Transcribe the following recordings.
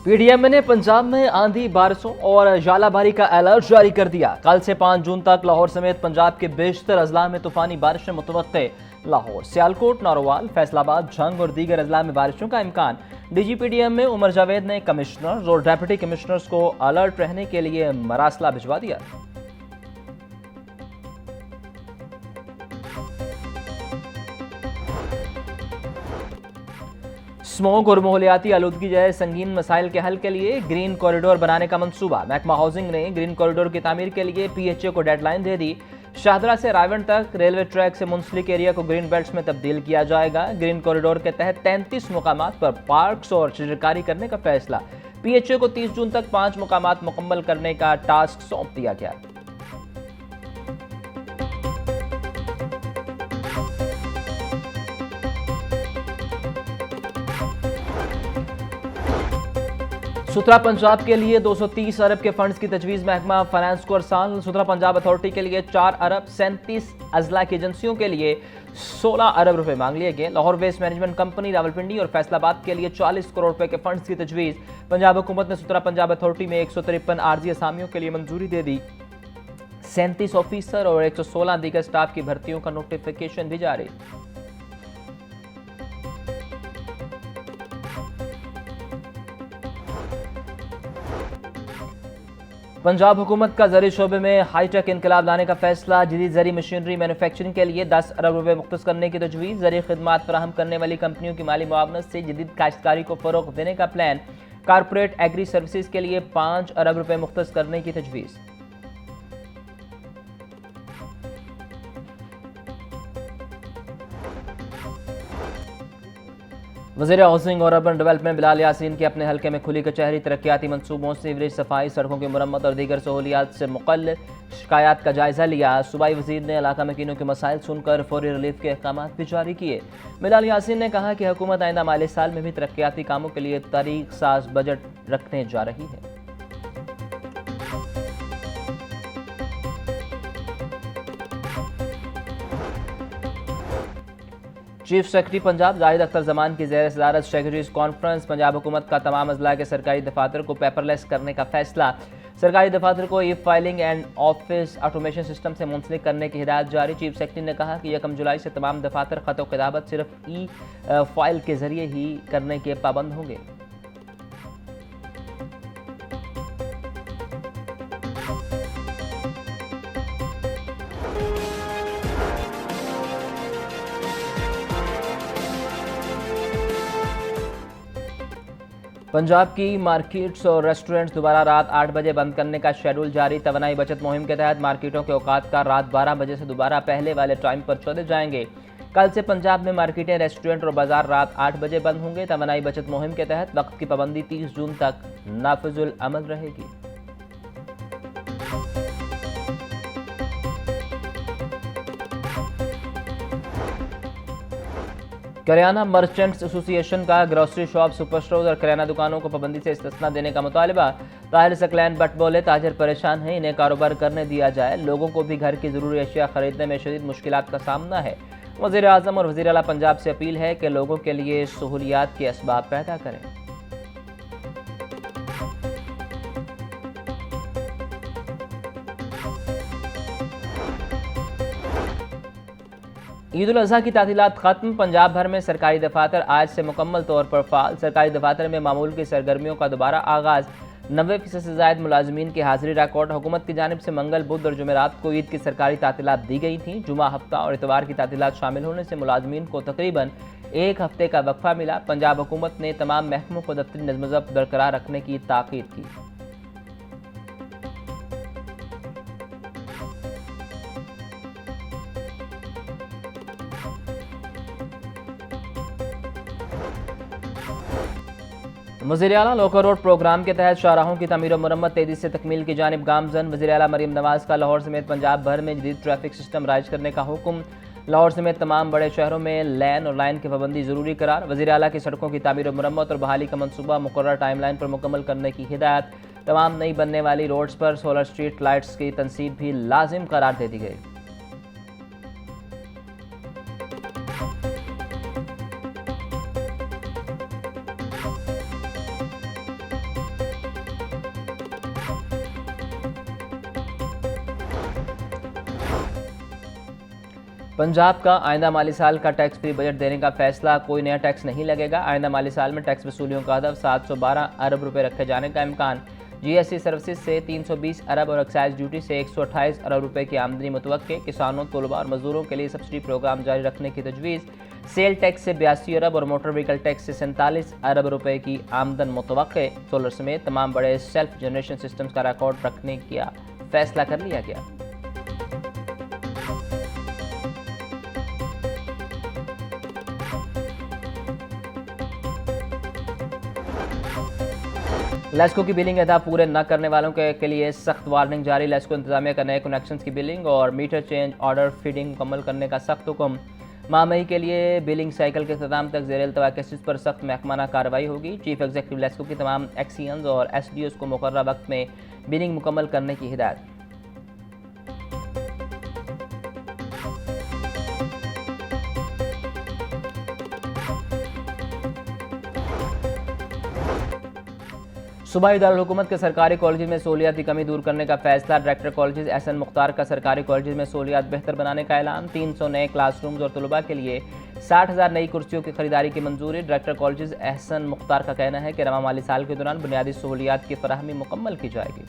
PDM ने पंजाब में आंधी बारिशों और झालाबारी का अलर्ट जारी कर दिया। कल से 5 जून तक लाहौर समेत पंजाब के बेशतर अजला में तूफानी बारिशें मुतवक्के। लाहौर, सियालकोट, नारोवाल, फैसलाबाद, झंग और दीगर अजला में बारिशों का इम्कान। डीजी पीडीएम में उमर जावेद ने कमिश्नर्स और डेप्यूटी कमिश्नर्स को अलर्ट रहने के लिए मरासला भिजवा दिया। स्मोक और माहौलियाती आलूदगी जैसे संगीन मसाइल के हल के लिए ग्रीन कॉरिडोर बनाने का मंसूबा। महकमा हाउसिंग ने ग्रीन कॉरिडोर की तामीर के लिए पीएचए को डेडलाइन दे दी। शाहदरा से रायवंड तक रेलवे ट्रैक से मुंसलिक एरिया को ग्रीन बेल्ट्स में तब्दील किया जाएगा। ग्रीन कॉरिडोर के तहत 33 मुकामात पर पार्क्स और शजरकारी करने का फैसला। पीएचए को 30 जून तक 5 मुकामात मुकम्मल करने का टास्क सौंप दिया गया। सुथरा पंजाब के लिए 230 अरब के फंड्स की तजवीज़। महकमा फाइनेंस को अरसाल। सुथरा पंजाब अथॉरिटी के लिए 4 अरब, 37 अजला की एजेंसियों के लिए 16 अरब रुपए मांग लिए गए। Lahore waste management company, Rawalpindi और फैसलाबाद के लिए 40 करोड़ रुपए के फंड्स की तजवीज़। पंजाब हुकूमत ने सुथरा पंजाब अथॉरिटी में 153 आर्जी असामियों के लिए मंजूरी दे दी। 37 ऑफिसर और 116 दीगर स्टाफ की भर्तियों का नोटिफिकेशन भी जारी। पंजाब हुकूमत का ज़री शोबे में हाईटेक इनकलाब लाने का फैसला। जदीद ज़री मशीनरी मैन्युफैक्चरिंग के लिए 10 अरब रुपए मुख्तस करने की तजवीज़। ज़री खिदमात फराहम करने वाली कंपनियों की माली मुआवनत से जदीद काश्तकारी को फ़रोग़ देने का प्लान। कारपोरेट एग्री सर्विसेज के लिए 5 अरब रुपए मुख्तस करने की तजवीज़। वज़ीर हाउसिंग और अर्बन डेवलपमेंट बिलाल यासीन के अपने हल्के में खुली कचहरी तरक्याती मनसूबों, सीवरेज सफाई, सड़कों की मुरम्मत और दीगर सहूलियात से मुतल्लिक़ शिकायत का जायजा लिया। सूबाई वज़ीर ने इलाका मकीनों के मसाइल सुनकर फौरी रिलीफ के अहकाम भी जारी किए। बिलाल यासीन ने कहा कि हुकूमत आइंदा माली साल में भी तरक्याती कामों के लिए तारीख साज बजट रखने जा रही है। चीफ सेक्रेटरी पंजाब जाहिद अख्तर जमान की ज़ेर सदारत सेक्रेटरीज कॉन्फ्रेंस। पंजाब हुकूमत का तमाम अजला के सरकारी दफातर को पेपरलेस करने का फैसला। सरकारी दफातर को ई filing and office automation system से मुंसलिक करने की हिदायत जारी। चीफ सेक्रेटरी ने कहा कि 1 जुलाई से तमाम दफातर खत व किताबत सिर्फ ई फाइल के जरिए ही करने के पाबंद होंगे। पंजाब की मार्केट्स और रेस्टोरेंट्स दोबारा रात 8 बजे बंद करने का शेड्यूल जारी। तवानाई बचत मुहिम के तहत मार्केटों के औकात का रात 12 बजे से दोबारा पहले वाले टाइम पर चले जाएंगे। कल से पंजाब में मार्केटें, रेस्टोरेंट और बाजार रात 8 बजे बंद होंगे। तवानाई बचत मुहिम के तहत वक्त की पाबंदी 30 जून तक नाफिजुल अमल रहेगी। करियाना मर्चेंट्स एसोसिएशन का ग्रोसरी शॉप, सुपर स्टोर्स और करियाना दुकानों को पाबंदी से इस्तिस्ना देने का मुतालबा। ताहिर सकलैन बट बोले, ताजिर परेशान हैं, इन्हें कारोबार करने दिया जाए। लोगों को भी घर की ज़रूरी अशिया खरीदने में शदीद मुश्किलात का सामना है। वज़ीर आज़म और वज़ीर आला पंजाब से अपील है कि लोगों के लिए सहूलियात के असबाब पैदा करें। ईद उल अज़हा की तातीलात खत्म। पंजाब भर में सरकारी दफातर आज से मुकम्मल तौर पर फाल। सरकारी दफातर में मामूल की सरगर्मियों का दोबारा आगाज़। 90% से ज़ायद मुलाजमीन की हाजिरी रिकॉर्ड। हुकूमत की जानिब से मंगल, बुध और जुमेरात को ईद की सरकारी तातीलात दी गई थी। जुमा, हफ्ता और इतवार की तातीलात शामिल होने से मुलाजमीन को तकरीबन 1 हफ्ते का वक्फा मिला। पंजाब हुकूमत ने तमाम महकमों को दफ्तरी नज़्म व ज़ब्त बरकरार रखने की ताकीद की। वज़ीर आला लोकल रोड प्रोग्राम के तहत शाहराहों की तमीर व मुरम्मत तेज़ी से तकमील की जानिब गामजन। वज़ीर आला मरीम नवाज़ का लाहौर समेत पंजाब भर में जदीद ट्रैफिक सिस्टम राइज करने का हुक्म। लाहौर समेत तमाम बड़े शहरों में लैन और लाइन की पाबंदी ज़रूरी करार। वज़ीर आला की सड़कों की तमीर व मुरम्मत और बहाली का मनसूबा मुकर्रर टाइम लाइन पर मुकम्मल करने की हिदायत। तमाम नई बनने वाली रोड्स पर सोलर स्ट्रीट लाइट्स की तनसीब भी लाजिम करार दे दी गई। पंजाब का आइंदा माली साल का टैक्स फ्री बजट देने का फैसला, कोई नया टैक्स नहीं लगेगा। आइंदा माली साल में टैक्स वसूलियों का हदफ 712 अरब रुपए रखे जाने का इम्कान। जीएसटी सर्विसेज से 320 अरब और एक्साइज ड्यूटी से 128 अरब रुपए की आमदनी मुतवक्के। किसानों, तलबा और मजदूरों के लिए सब्सिडी प्रोग्राम जारी रखने की तजवीज़। सेल टैक्स से 82 अरब और मोटर व्हीकल टैक्स से 47 अरब रुपए की आमदन मुतवक्के। सोलर समेत तमाम बड़े सेल्फ जनरेशन सिस्टम्स का रिकॉर्ड रखने का फैसला कर लिया गया। लेस्को की बिलिंग अदा पूरे न करने वालों के लिए सख्त वार्निंग जारी। लेस्को इंतजामिया का नए कनेक्शंस की बिलिंग और मीटर चेंज ऑर्डर फीडिंग मुकम्मल करने का सख्त हुक्म। माह मई के लिए बिलिंग साइकिल के अख्ताम तक ज़ेर अल्तवा केसेस पर सख्त महकमाना कार्रवाई होगी। चीफ एग्जीक्यूटिव लेस्को की तमाम एक्सीएंस और एसडीओस को मुकर्रर वक्त में बिलिंग मुकम्मल करने की हिदायत। सूबाई दारुल हुकूमत के सरकारी कॉलेज में सहूलियात की कमी दूर करने का फैसला। डायरेक्टर कॉलेज एहसन मुख्तार का सरकारी कॉलेज में सहूलियात बेहतर बनाने का ऐलान। 300 नए क्लासरूम्स और तलबा के लिए 60,000 नई कुर्सियों की खरीदारी की मंजूरी। डायरेक्टर कॉलेज एहसन मुख्तार का कहना है कि रवा माली साल के दौरान बुनियादी सहूलियात की फराहमी मुकम्मल की जाएगी।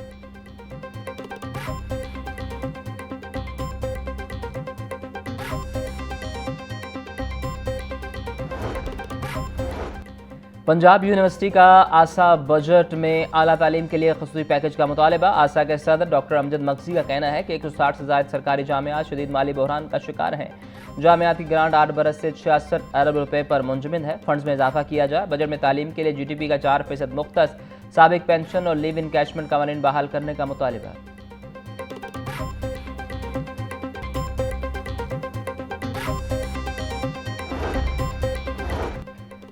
पंजाब यूनिवर्सिटी का आसा बजट में आला तालीम के लिए खसूसी पैकेज का मुतालबा। आसा के सदर डॉक्टर अमजद मगजी का कहना है कि 160 से ज़ायद सरकारी जामियात शदीद माली बहरान का शिकार हैं। जामियात की ग्रांट 8 बरस से 66 अरब रुपए पर मुंजमद है। फंड्स में इजाफा किया जाए। बजट में तालीम के लिए GDP का 4% मुख्तस। साबिक पेंशन और लिव इन कैशमेंट कवानीन बहाल करने का मुतालबा।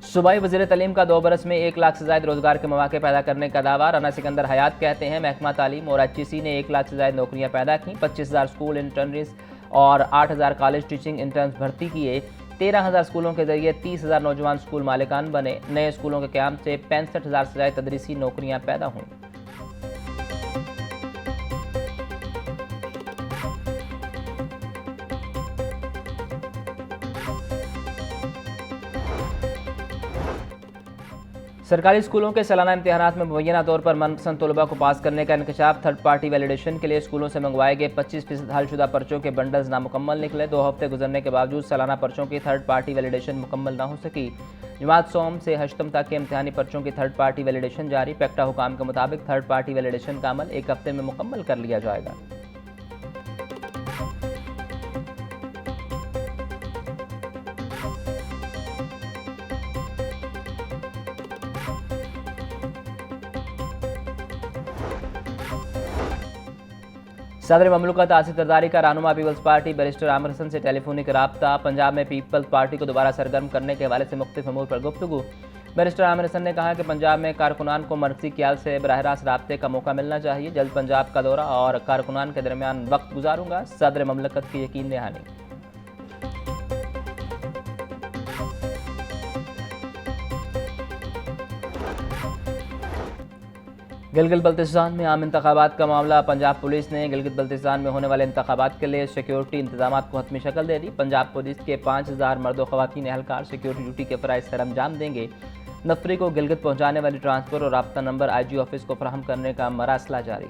सूबाई वज़ीर तालीम का 2 बरस में 1 लाख से ज़ायद रोजगार के मौके पैदा करने का दावा। राना सिकंदर हयात कहते हैं महकमा तालीम और HEC ने 1 लाख से ज़ायद नौकरियां पैदा की। 25,000 स्कूल इंटर्निस और 8,000 कॉलेज टीचिंग इंटर्न्स भर्ती किए। 13,000 स्कूलों के जरिए 30,000 नौजवान स्कूल मालिकान बने। नए स्कूलों के क़याम से 65,000 से ज़ायद तदरीसी नौकरियां पैदा हुई। सरकारी स्कूलों के सालाना इम्तिहानात में मुबैना तौर पर मनपसंद तलबा को पास करने का इंकशाफ। थर्ड पार्टी वैलिडेशन के लिए स्कूलों से मंगवाए गए 25% हलशुदा पर्चों के बंडल्स नामुकम्मल निकले। 2 हफ्ते गुजरने के बावजूद सालाना पर्चों की थर्ड पार्टी वैलिडेशन मुकम्मल न हो सकी। जमात सोम से हश्तम तक के इम्तिहानी पर्चों की थर्ड पार्टी वैलिडेशन जारी। पैक्टा हुकाम के मुताबिक थर्ड पार्टी वैलिडेशन का अमल 1 हफ्ते में मुकम्मल कर लिया जाएगा। सदर ममलकत आसिफ जरदारी का रहनुमा Peoples Party barrister Amir Hasan से टेलीफोनिक राब्ता। पंजाब में पीपल्स पार्टी को दोबारा सरगर्म करने के हवाले से मुख्तलिफ अमूर पर गुफ्तगू। बैरिस्टर आमिर हसन ने कहा कि पंजाब में कारकुनान को मरकज़ी क़यादत से बराह रास्त राब्ते का मौका मिलना चाहिए। जल्द पंजाब का दौरा और कारकुनान के दरमियान वक्त गुजारूंगा। सदर ममलकत की यकीन दहानी। गिलगित बल्तिस्तान में आम इंतखाबात का मामला। पंजाब पुलिस ने गिलगित बल्तिस्तान में होने वाले इंतखाबात के लिए सिक्योरिटी इंतजामात को हतमी शक्ल दे दी। पंजाब पुलिस के 5,000 मर्द व ख़वातीन एहलकार सिक्योरिटी ड्यूटी के फ़राइज़ सर अंजाम देंगे। नफरी को गिलगित पहुँचाने वाली ट्रांसफ़र और राब्ता नंबर IG ऑफिस को फराहम करने का मरासला जारी।